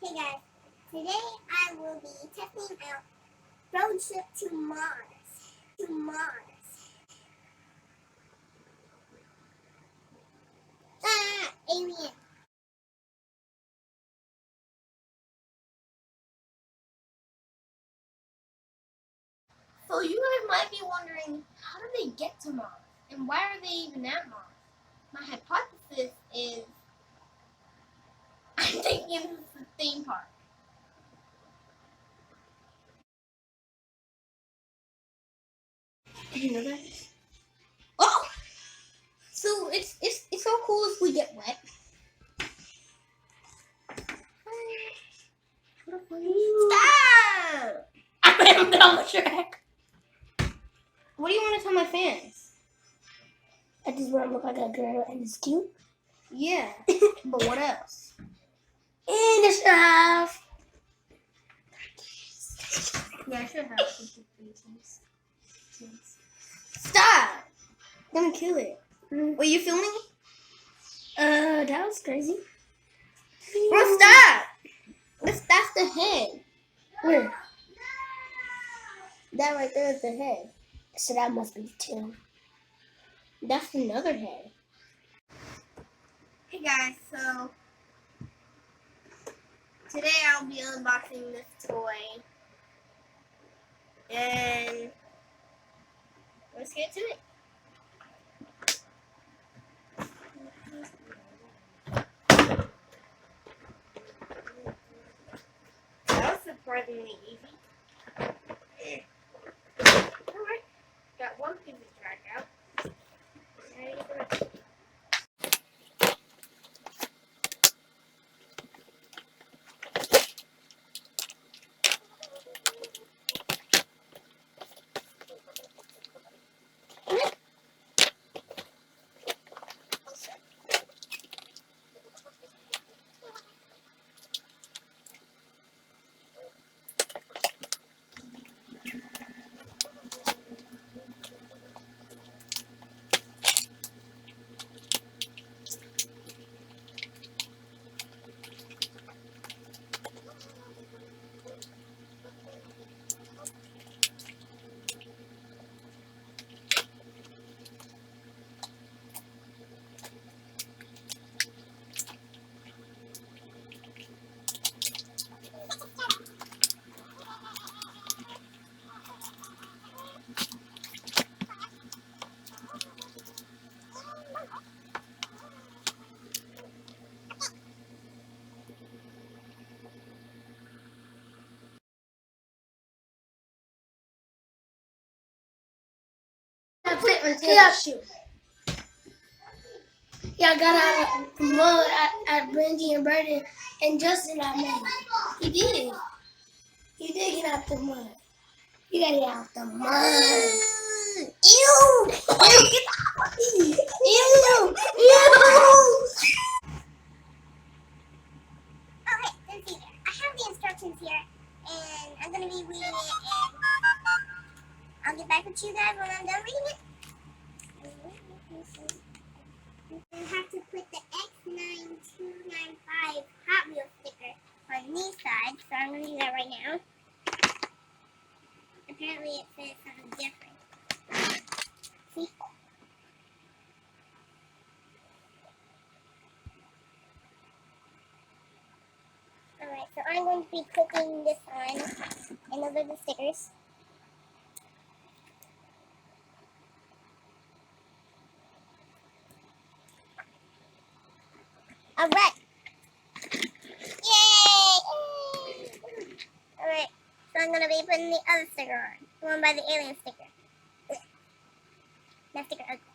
Hey guys, today I will be testing out road trip to Mars. Alien. So you guys might be wondering, how did they get to Mars? And why are they even at Mars? My hypothesis is, I'm thinking it's a theme park. Did you know that? Oh! So it's so cool if we get wet. Stop! I'm done with Shrek. What do you want to tell my fans? I just want to look like a girl and it's cute. Yeah, but what else? And the stuff. Yeah, I should have 53 teams. Stop! Don't kill it. Were you filming? That was crazy. Bro, stop! That's the head. Where? That right there is the head. So that must be two. That's another head. Hey guys, so today I'll be unboxing this toy. And let's get to it. That was surprisingly easy. Alright, got one piece of track out. Now you get the rest. Yeah, shoot. Yeah, I got out of the mud at Brandy and Brandon and Justin I made. You did. You did get out the mud. You gotta get out the mud. Ew! Ew! Okay, let's see here. I have the instructions here, and I'm gonna be reading it, and I'll get back with you guys when I'm done reading it. You have to put the X9295 HotWheels sticker on these sides, so I'm gonna do that right now. Apparently it says something different. See? Alright, so I'm going to be clicking this on, and those are the stickers. Alright! Yay! Alright, so I'm going to be putting the other sticker on, the one by the alien sticker. That sticker ugly.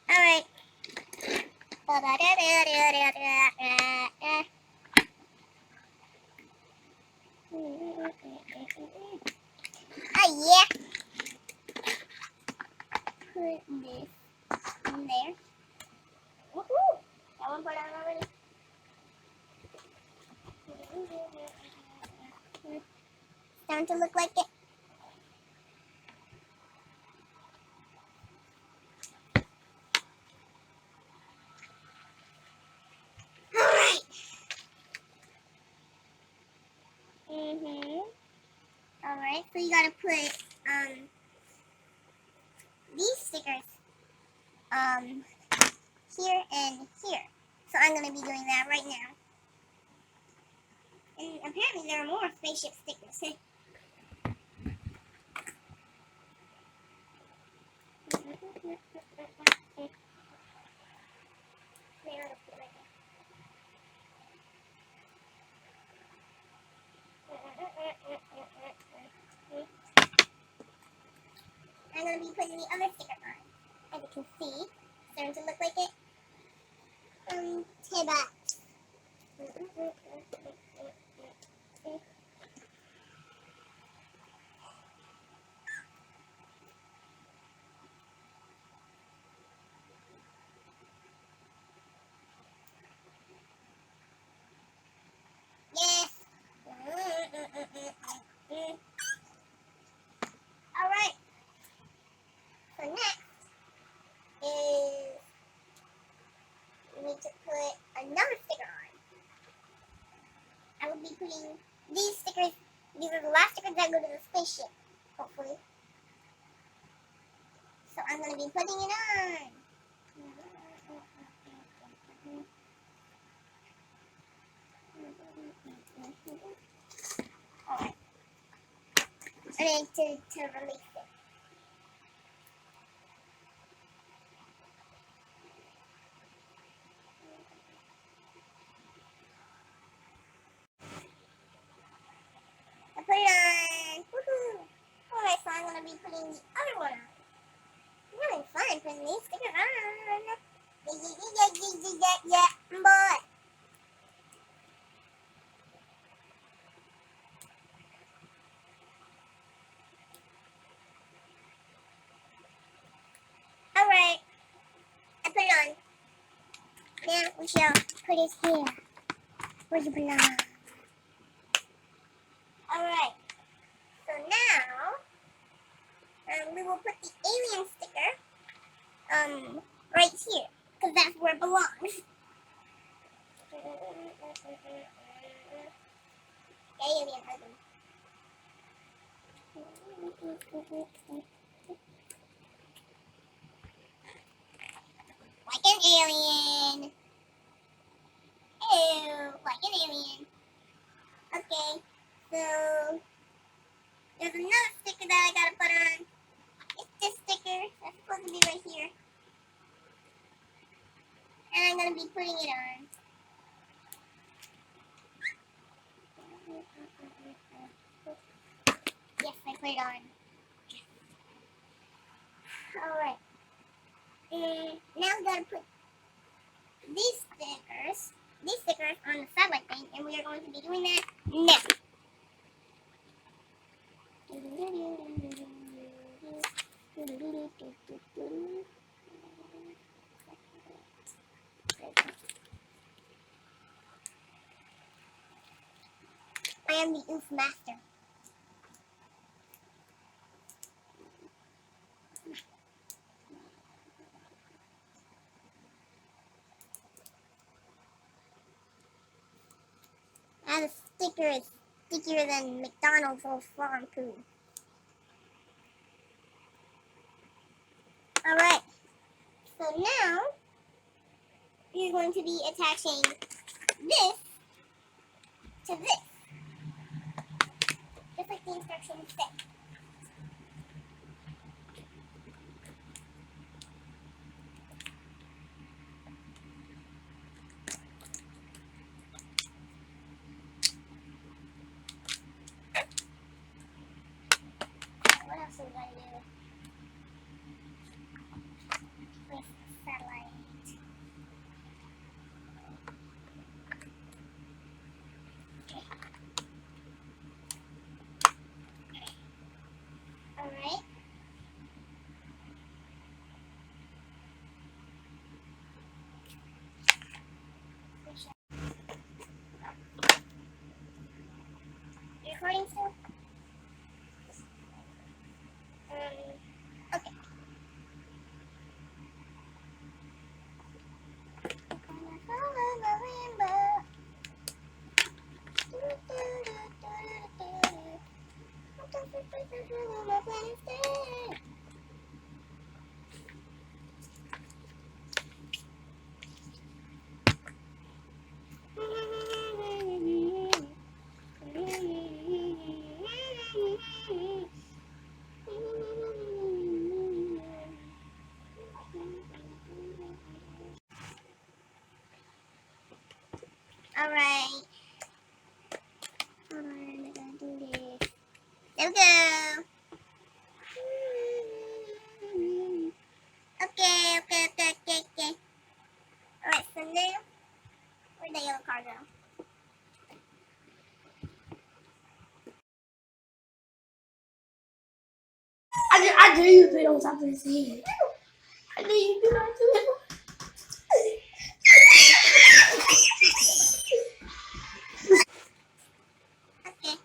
Alright. Oh yeah. Put this in there. Woohoo! That one put on already. Starting to look like it. So you gotta put these stickers here and here. So I'm gonna be doing that right now. And apparently there are more spaceship stickers. I'm gonna be putting the other sticker on. As you can see, it's starting to look like it. Tiba. Yes. Alright. So next is we need to put another sticker on. I will be putting these stickers, these are the last stickers that go to the spaceship, hopefully. So I'm going to be putting it on. Alright. I need to release it. I put it on. Woohoo! Alright, so I'm going to be putting the other one on. I'm having fun putting these stickers on. Yeah, boy. Alright, I put it on. Now we shall put it here. Where you belong. Alright, so now we will put the alien sticker right here, because that's where it belongs. Alien ugly. Like an alien. Ew, like an alien. Okay, so there's another sticker that I gotta put on. It's this sticker that's supposed to be right here. And I'm gonna be putting it on. Yes, I put it on. Alright. Now I'm gonna put these stickers on the satellite thing, and we are going to be doing that now. I am the oof master. And the sticker is stickier than McDonald's old farm food. Alright, so now you're going to be attaching this to this, just like the instructions say. What else are we going to do with the satellite? Alright. Hold on, I'm gonna do this. There we go. Okay. Alright, so now, where'd the yellow car go? I dare you to put it on top of his head. I dare you to do that to him. Okay.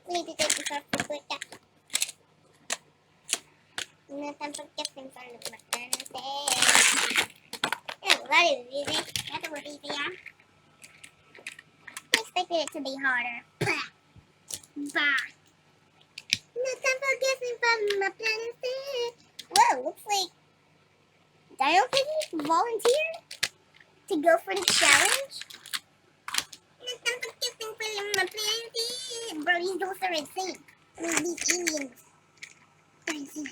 We need to take this off real quick. No time for gifting for the maternity. Yeah, that is easy. That was easy, yeah? I expected it to be harder. Bah. No time for gifting from my planet. Whoa, looks like Dino Piggy volunteered to go for the challenge. No time for gifting from my planet. Bro, these ghosts are insane. I mean, these aliens. They're insane.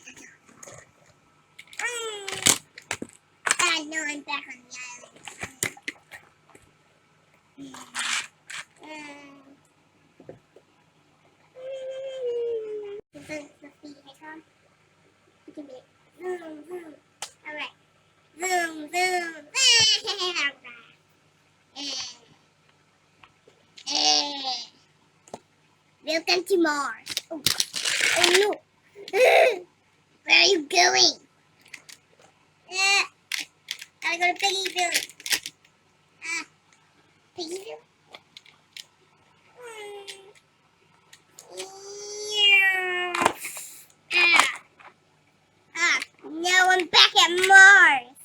I know I'm back on the island. This is the speed hedgehog. You can be zoom, zoom. Alright. Zoom, zoom. Welcome to Mars. Oh, oh no. Where are you going? Gotta go to Piggyville. Piggyville? Now I'm back at Mars.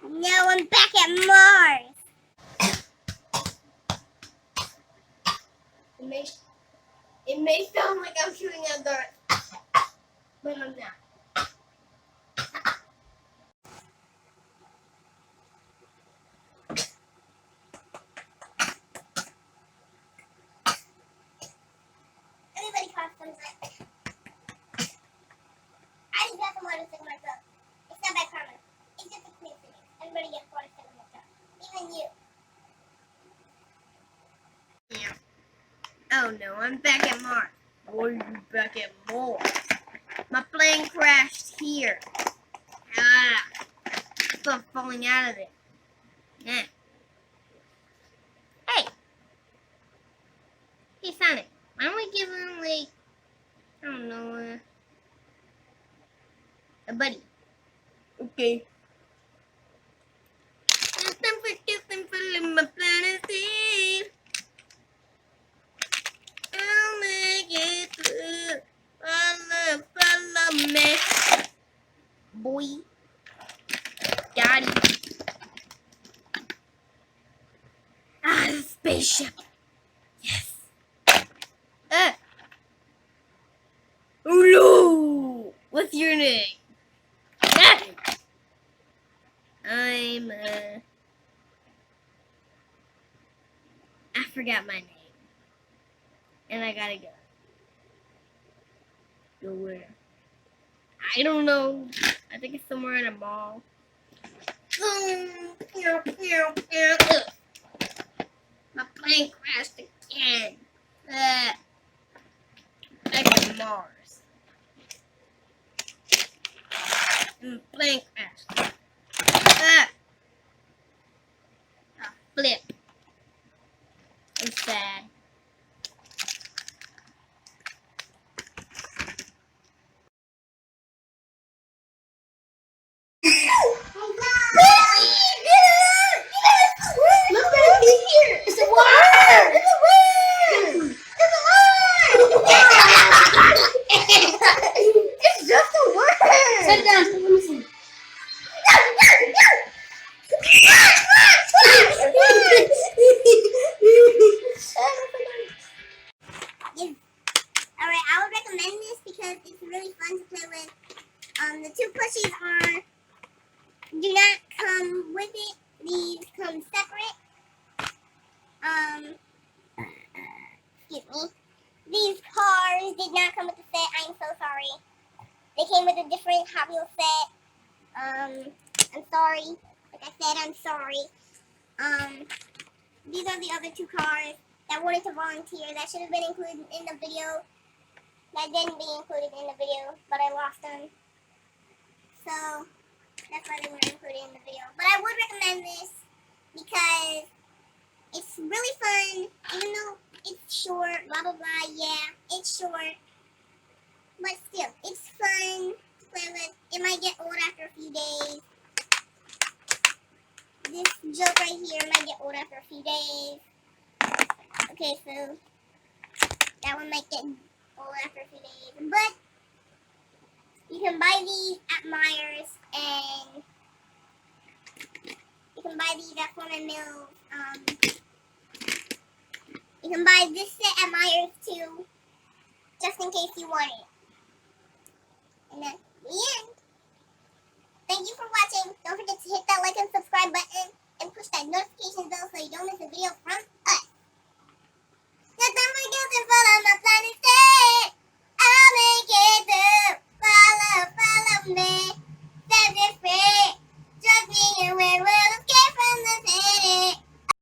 Now I'm back at Mars. It may sound like I'm shooting at dirt, but I'm not. Everybody cough sometimes. I just got some water stuck in my throat. It's not bad karma. It's just a coincidence. Everybody gets water stuck in their throat. Even you. Yeah. Oh no, I'm back at Mars. Why are you back at Mars? My plane crashed here. So I'm falling out of it. Yeah. Hey! Hey, Sonic. Why don't we give him, like, I don't know, a buddy? Okay. Just time for kissing for my planet Steve. I'll make it through. Follow me. Boy. Got it. The spaceship. Yes. Oh no! What's your name? I'm, I forgot my name. And I gotta go. Go where? I don't know. I think it's somewhere in a mall. My plane crashed again. Back to Mars. Plane crashed. Flip. I'm sad. Look at it here. It's a worm. It's a worm. It's a worm. It's just a worm. Set it down. So let me see. Alright, I would recommend this because it's really fun to play with. The two plushies do not come with it. These come separate. Excuse me. These cars did not come with the set. I'm so sorry. They came with a different HotWheels set. I'm sorry. Like I said, I'm sorry. These are the other two cars that wanted to volunteer. That should have been included in the video. That didn't be included in the video, but I lost them. So that's why they weren't included in the video. But I would recommend this because it's really fun, even though it's short, blah blah blah, yeah, it's short. But still, it's fun to play with. It might get old after a few days. This joke right here might get old after a few days. Okay, so that one might get old after a few days. But you can buy these at Myers, and you can buy these at Foreman Mills. You can buy this set at Myers too, just in case you want it. And that's the end. Thank you for watching. Don't forget to hit that like and subscribe button and push that notification bell so you don't miss a video from us.